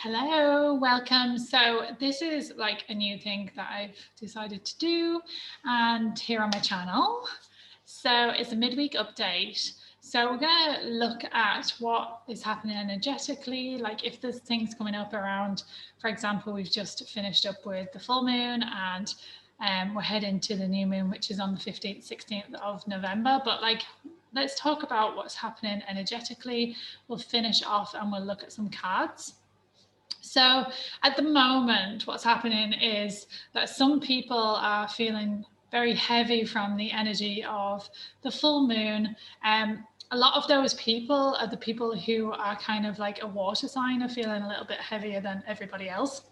Hello, welcome. So this is like a new thing that I've decided to do and here on my channel. So it's a midweek update. So we're going to look at what is happening energetically, like if there's things coming up around, for example, we've just finished up with the full moon and we're heading to the new moon, which is on the 15th, 16th of November. But like, let's talk about what's happening energetically. We'll finish off and we'll look at some cards. So at the moment, what's happening is that some people are feeling very heavy from the energy of the full moon. A lot of those people are the people who are kind of like a water sign, are feeling a little bit heavier than everybody else.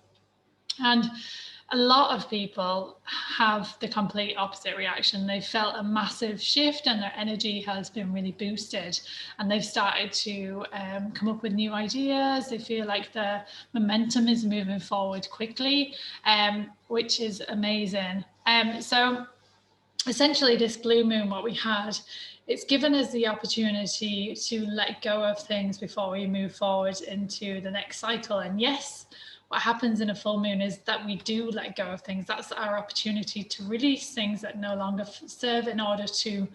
And a lot of people have the complete opposite reaction. They've felt a massive shift and their energy has been really boosted, and they've started to come up with new ideas. They feel like the momentum is moving forward quickly, which is amazing. So essentially this blue moon, what we had, it's given us the opportunity to let go of things before we move forward into the next cycle. And yes, what happens in a full moon is that we do let go of things. That's our opportunity to release things that no longer serve in order to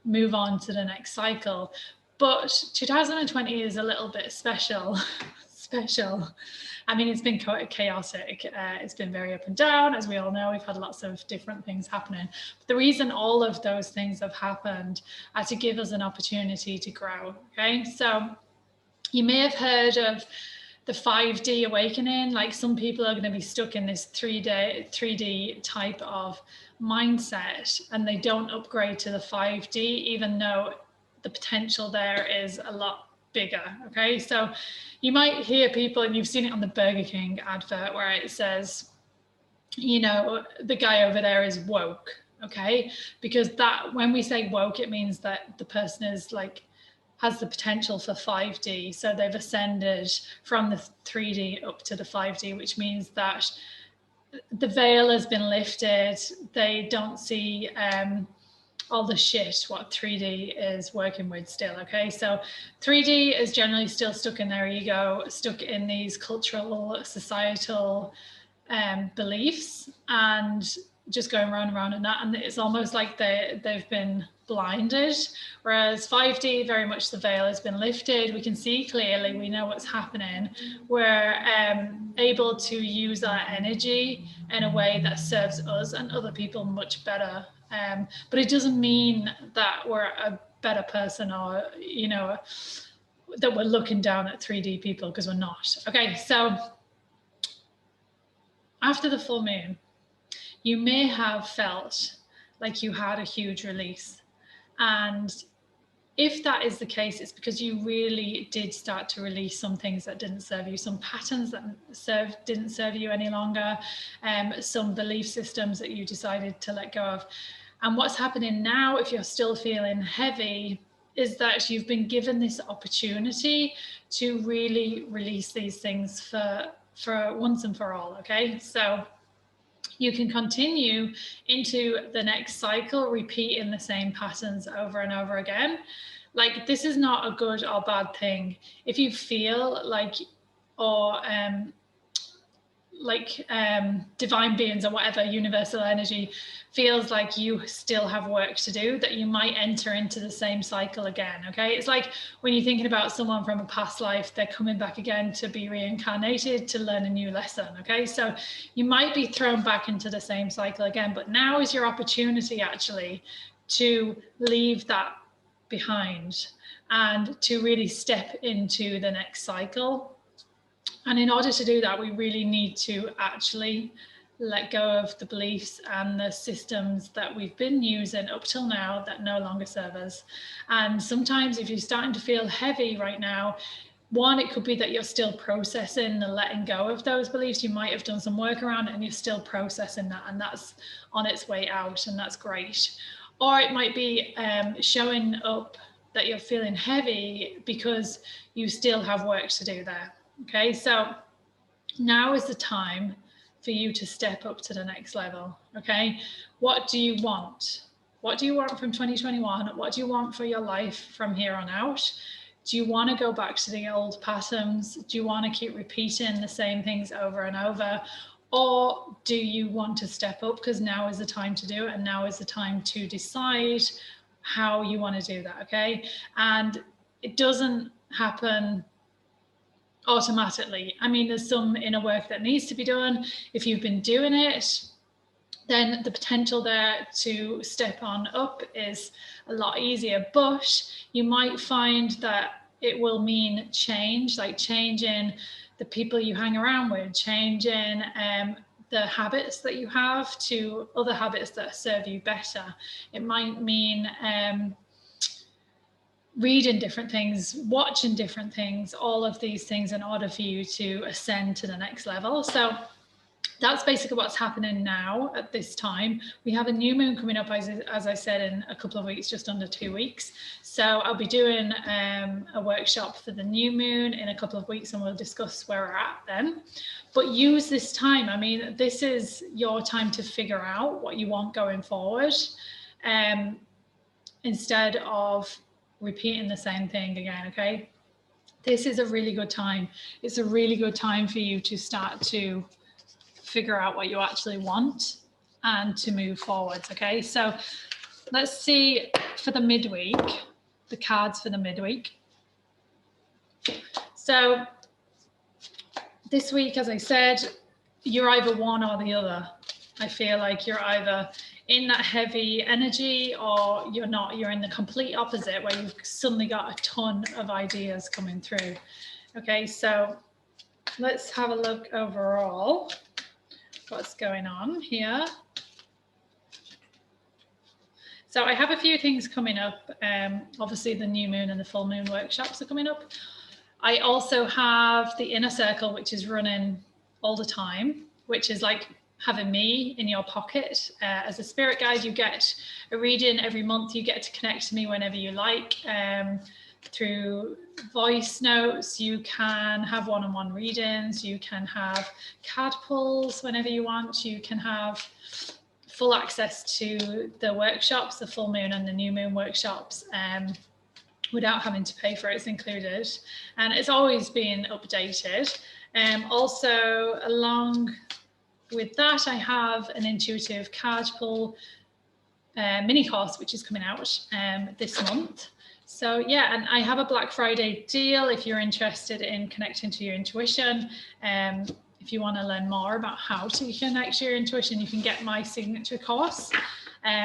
move on to the next cycle. But 2020 is a little bit special. I mean, it's been chaotic. It's been very up and down. As we all know, we've had lots of different things happening. But the reason all of those things have happened are to give us an opportunity to grow. Okay, so you may have heard of the 5D awakening. Like, some people are going to be stuck in this 3D type of mindset, and they don't upgrade to the 5D, even though the potential there is a lot bigger. Okay, so you might hear people, and you've seen it on the Burger King advert where it says, you know, the guy over there is woke. Okay, because that, when we say woke, it means that the person is like, has the potential for 5D. So they've ascended from the 3D up to the 5D, which means that the veil has been lifted. They don't see all the shit what 3D is working with still. Okay, so 3D is generally still stuck in their ego, stuck in these cultural, societal beliefs, and just going round and round in that. And it's almost like they've been blinded, whereas 5D, very much the veil has been lifted. We can see clearly, we know what's happening. We're able to use our energy in a way that serves us and other people much better. But it doesn't mean that we're a better person, or, you know, that we're looking down at 3D people, because we're not. Okay, so after the full moon, you may have felt like you had a huge release. And if that is the case, it's because you really did start to release some things that didn't serve you, some patterns that didn't serve you any longer, some belief systems that you decided to let go of. And what's happening now, if you're still feeling heavy, is that you've been given this opportunity to really release these things for once and for all. Okay, so you can continue into the next cycle, repeating the same patterns over and over again. Like, this is not a good or bad thing. If you feel like, or divine beings or whatever, universal energy feels like you still have work to do, that you might enter into the same cycle again. Okay, it's like when you're thinking about someone from a past life, they're coming back again to be reincarnated to learn a new lesson. Okay, so you might be thrown back into the same cycle again, but now is your opportunity actually to leave that behind and to really step into the next cycle. And in order to do that, we really need to actually let go of the beliefs and the systems that we've been using up till now that no longer serve us. And sometimes if you're starting to feel heavy right now, one, it could be that you're still processing the letting go of those beliefs. You might have done some work around it and you're still processing that, and that's on its way out, and that's great. Or it might be showing up that you're feeling heavy because you still have work to do there. Okay, so now is the time for you to step up to the next level. Okay, what do you want? What do you want from 2021? What do you want for your life from here on out? Do you want to go back to the old patterns? Do you want to keep repeating the same things over and over? Or do you want to step up, because now is the time to do it, and now is the time to decide how you want to do that, okay? And it doesn't happen automatically. I mean, there's some inner work that needs to be done. If you've been doing it, then the potential there to step on up is a lot easier. But you might find that it will mean change, like changing the people you hang around with, changing the habits that you have to other habits that serve you better. It might mean reading different things, watching different things, all of these things in order for you to ascend to the next level. So that's basically what's happening now at this time. We have a new moon coming up, as I said, in a couple of weeks, just under 2 weeks. So I'll be doing a workshop for the new moon in a couple of weeks, and we'll discuss where we're at then. But use this time. I mean, this is your time to figure out what you want going forward, instead of repeating the same thing again, okay? This is a really good time. It's a really good time for you to start to figure out what you actually want and to move forwards, okay? So let's see for the midweek, the cards for the midweek. So this week, as I said, you're either one or the other. I feel like you're either in that heavy energy or you're not. You're in the complete opposite, where you've suddenly got a ton of ideas coming through. Okay, so let's have a look overall what's going on here. So I have a few things coming up. Obviously the new moon and the full moon workshops are coming up. I also have the inner circle, which is running all the time, which is like having me in your pocket. As a spirit guide, you get a reading every month. You get to connect to me whenever you like. Through voice notes, you can have one-on-one readings, you can have card pulls whenever you want, you can have full access to the workshops, the full moon and the new moon workshops, without having to pay for it. It's included, and it's always been updated. Also, along with that, I have an intuitive card pull mini course, which is coming out this month. So yeah, and I have a Black Friday deal if you're interested in connecting to your intuition. If you want to learn more about how to connect to your intuition, you can get my signature course,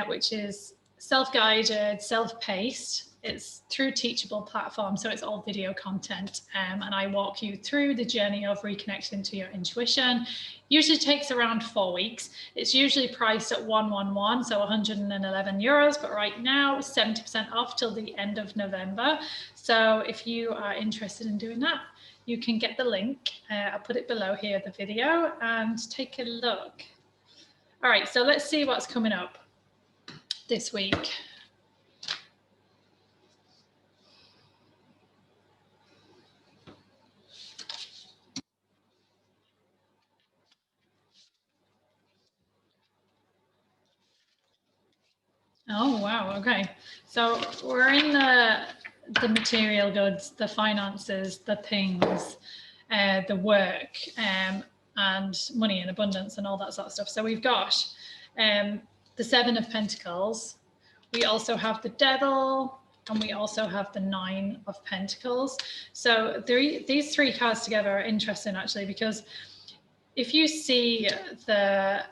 which is self-guided, self-paced. It's through Teachable platform, so it's all video content, and I walk you through the journey of reconnecting to your intuition. Usually takes around 4 weeks. It's usually priced at 111, so 111 euros, but right now 70% off till the end of November. So if you are interested in doing that, you can get the link. I'll put it below here, the video, and take a look. All right, so let's see what's coming up this week. Oh, wow. Okay. So we're in the material goods, the finances, the things, the work, and money and abundance and all that sort of stuff. So we've got the 7 of Pentacles. We also have the Devil, and we also have the 9 of Pentacles. So these 3 cards together are interesting, actually, because if you see the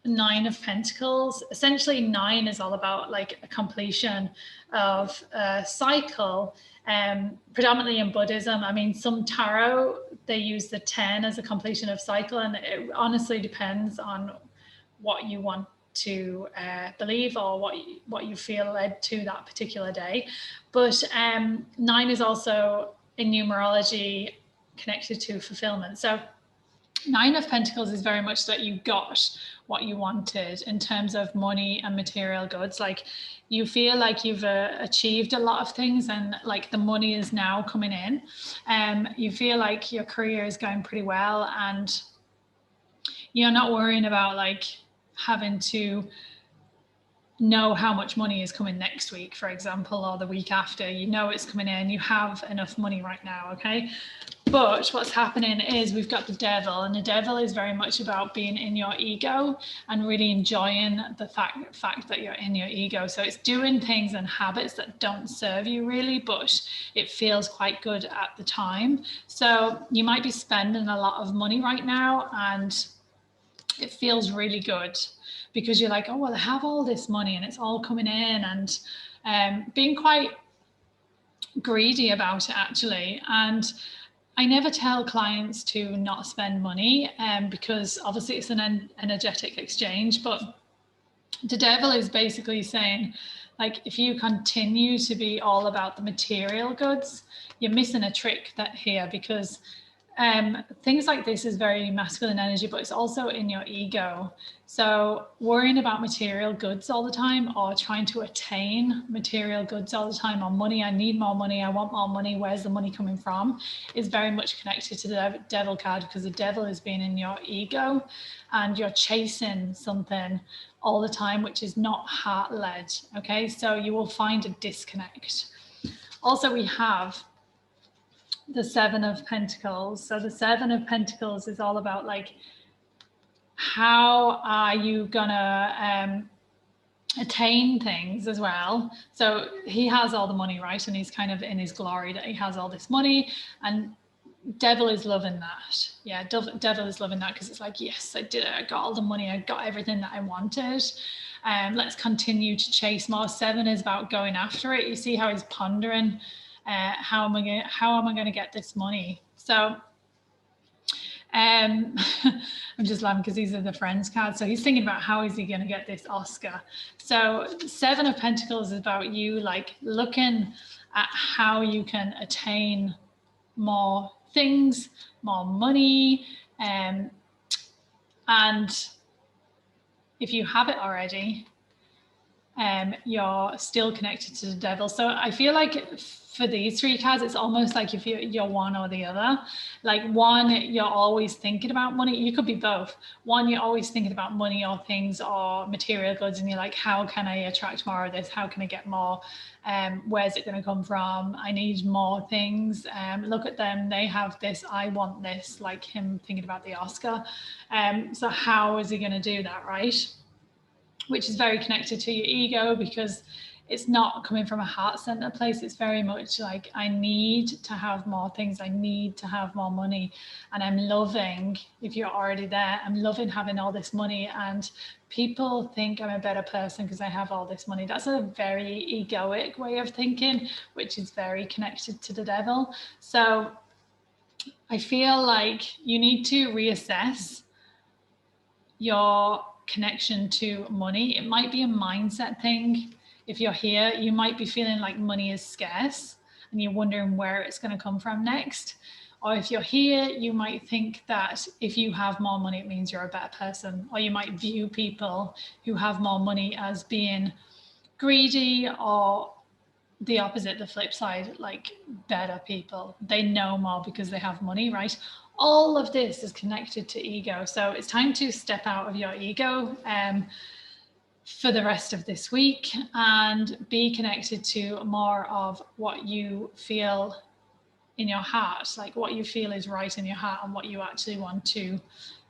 9 of Pentacles, essentially 9 is all about like a completion of a cycle, predominantly in Buddhism. I mean, some tarot, they use the 10 as a completion of cycle, and it honestly depends on what you want to believe or what you feel led to that particular day. But 9 is also in numerology connected to fulfillment. So 9 of Pentacles is very much that you got what you wanted in terms of money and material goods. Like you feel like you've achieved a lot of things, and like the money is now coming in. You feel like your career is going pretty well, and you're not worrying about like having to know how much money is coming next week, for example, or the week after. You know it's coming in, you have enough money right now, okay? But what's happening is we've got the devil, and the devil is very much about being in your ego and really enjoying the fact that you're in your ego. So it's doing things and habits that don't serve you really, but it feels quite good at the time. So you might be spending a lot of money right now and it feels really good because you're like, oh, well, I have all this money and it's all coming in, and being quite greedy about it actually. And I never tell clients to not spend money, because obviously it's an energetic exchange, but the devil is basically saying, like, if you continue to be all about the material goods, you're missing a trick here, because things like this is very masculine energy, but it's also in your ego. So worrying about material goods all the time, or trying to attain material goods all the time, or money, I need more money, I want more money, where's the money coming from, is very much connected to the devil card, because the devil is being in your ego and you're chasing something all the time, which is not heart-led, okay? So you will find a disconnect. Also, we have the Seven of Pentacles. So the Seven of Pentacles is all about, like, how are you gonna attain things as well. So he has all the money, right? And he's kind of in his glory that he has all this money, and devil is loving that. Yeah, devil is loving that, because it's like, yes, I did it, I got all the money, I got everything that I wanted. Let's continue to chase more. Seven is about going after it. You see how he's pondering, how am I going to get this money? So I'm just laughing because these are the friends cards. So he's thinking about how is he going to get this Oscar. So Seven of Pentacles is about you, like, looking at how you can attain more things, more money, and if you have it already, you're still connected to the devil. So I feel like for these three cards, it's almost like if you're one or the other. Like, one, you're always thinking about money. You could be both. One, you're always thinking about money or things or material goods, and you're like, how can I attract more of this? How can I get more? Where's it going to come from? I need more things. Look at them. They have this. I want this. Like him thinking about the Oscar. So how is he going to do that, right? Which is very connected to your ego, because it's not coming from a heart center place. It's very much like, I need to have more things. I need to have more money. And I'm loving, if you're already there, I'm loving having all this money. And people think I'm a better person because I have all this money. That's a very egoic way of thinking, which is very connected to the devil. So I feel like you need to reassess your connection to money. It might be a mindset thing. If you're here, you might be feeling like money is scarce and you're wondering where it's going to come from next. Or if you're here, you might think that if you have more money, it means you're a better person. Or you might view people who have more money as being greedy, or the opposite, the flip side, like better people. They know more because they have money, right? All of this is connected to ego. So it's time to step out of your ego for the rest of this week and be connected to more of what you feel in your heart, like what you feel is right in your heart and what you actually want to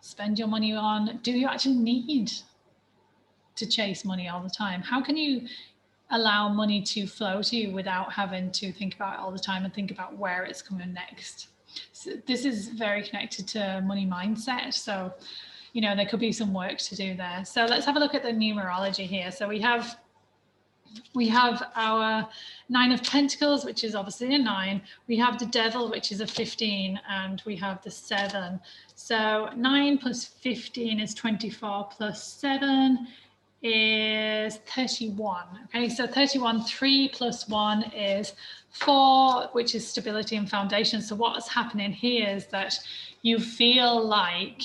spend your money on. Do you actually need to chase money all the time? How can you allow money to flow to you without having to think about it all the time and think about where it's coming next? So this is very connected to money mindset. So, you know, there could be some work to do there. So let's have a look at the numerology here. So we have our Nine of Pentacles, which is obviously a 9. We have the Devil, which is a 15, and we have the 7. So 9 plus 15 is 24, plus 7 is 31. Okay, so 31, 3 plus 1 is 4, which is stability and foundation. So what's happening here is that you feel like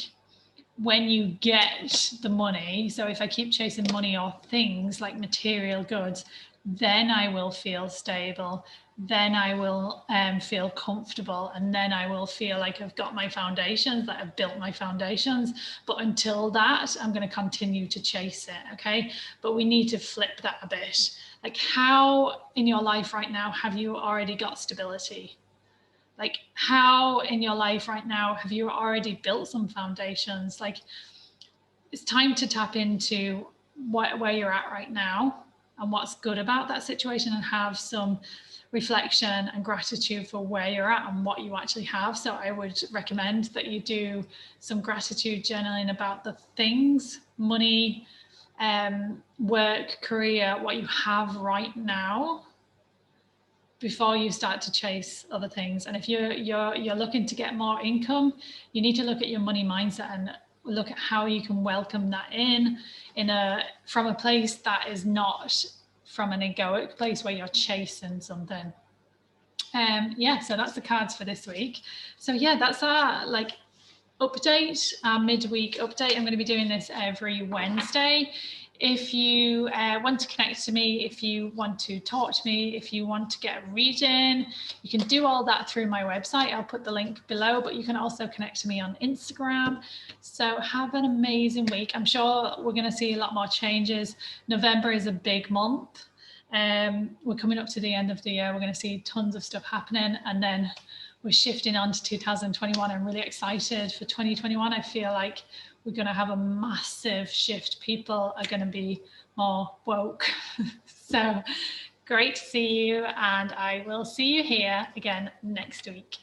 when you get the money, so if I keep chasing money or things like material goods, then I will feel stable. then I will feel comfortable, and then I will feel like I've got my foundations, that I've built my foundations. But until that, I'm going to continue to chase it, okay? But we need to flip that a bit. Like, how in your life right now have you already got stability? Like, how in your life right now have you already built some foundations? Like, it's time to tap into where you're at right now and what's good about that situation, and have some reflection and gratitude for where you're at and what you actually have. So I would recommend that you do some gratitude journaling about the things, money, work, career, what you have right now, before you start to chase other things. And if you're looking to get more income, you need to look at your money mindset and look at how you can welcome that in from a place that is not from an egoic place where you're chasing something. Yeah, so that's the cards for this week. So yeah, that's our update, our midweek update. I'm going to be doing this every Wednesday. If you want to connect to me, if you want to talk to me, if you want to get a reading, you can do all that through my website. I'll put the link below, but you can also connect to me on Instagram. So have an amazing week. I'm sure we're going to see a lot more changes. November is a big month. We're coming up to the end of the year. We're going to see tons of stuff happening, and then we're shifting on to 2021. I'm really excited for 2021. I feel like we're going to have a massive shift. People are going to be more woke. So great to see you, and I will see you here again next week.